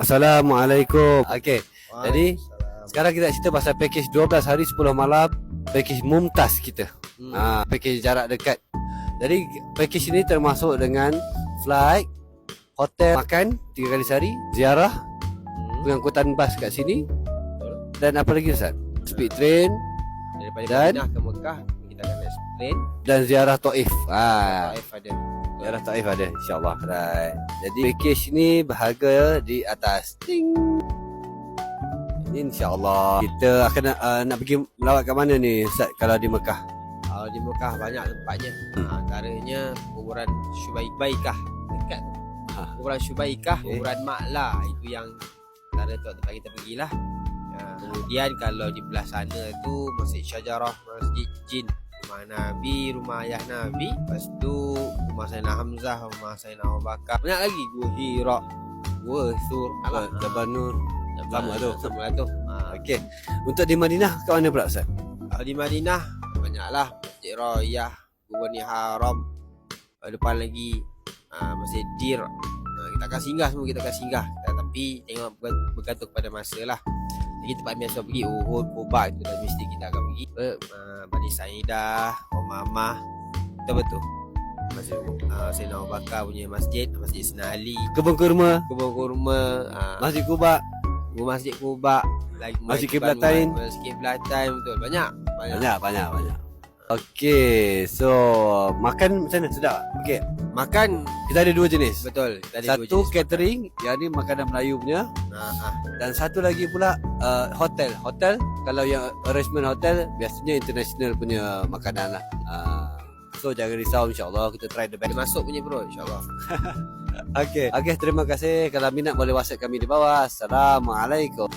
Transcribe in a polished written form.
Assalamualaikum. Okey. Jadi Waalaikumsalam. sekarang kita cerita pasal package 12 hari 10 malam, package Mumtaz kita. Package jarak dekat. Jadi package ini termasuk dengan flight, hotel, makan 3 kali sehari, ziarah, pengangkutan bas kat sini. Dan apa lagi Ustaz? Speed train Daripada dan- Madinah ke Mekah kita akan naik plane. dan ziarah Taif. Taif ada. Ziarah Taif ada insya-Allah. Right. Jadi package ni berharga di atas. Ting. Ini insya-Allah kita akan nak pergi melawat kat mana ni Ustaz kalau di Mekah? Kalau di Mekah banyak tempatnya. Antaranya kuburan Syubaikah dekat. Kuburan Syubaikah, Okay. kuburan Ma'la itu yang antara tempat kita pergilah. Kemudian kalau di belah sana tu Masjid Syajarah, Masjid Jin, rumah Nabi, rumah ayah Nabi, lepas tu rumah Sayyidina Hamzah, rumah Sayyidina Abu Bakar. Banyak lagi, Gua Hira, Gua Sur, Jabal Nur. Sama tu. Sama tu. Okey. Untuk di Madinah kat mana pula Ustaz? Kalau di Madinah banyaklah Masjid Rayah, Bani Haram, depan lagi Masjid Dir. Kita akan singgah semua, kita akan singgah. Tapi tengok bergantung pada masa lah. Jadi tempat biasa pergi Uhud, Quba itu dah mesti kita akan pergi. Bani Saidah, Umamah, betul-betul. Masjid Sayyidina Abu Bakar punya masjid, Masjid Sayyidina Ali, Kebun kurma, Kebun Kurma, Masjid Kuba, Masjid Quba, lagi Masjid Kiblatain. Masjid Kiblatain, betul. Banyak. banyak. Okey, so makan macam mana sedap? Okey, Makan kita ada 2 jenis. betul. Kita ada dua Satu jenis. catering, yang ni makanan Melayu punya, dan satu lagi pula hotel. Hotel kalau yang arrangement hotel biasanya international punya makanan lah. So jangan risau, insya-Allah kita try the Ada best. masuk punya bro, insyaAllah. Okey, terima kasih. Kalau minat boleh WhatsApp kami di bawah. Assalamualaikum.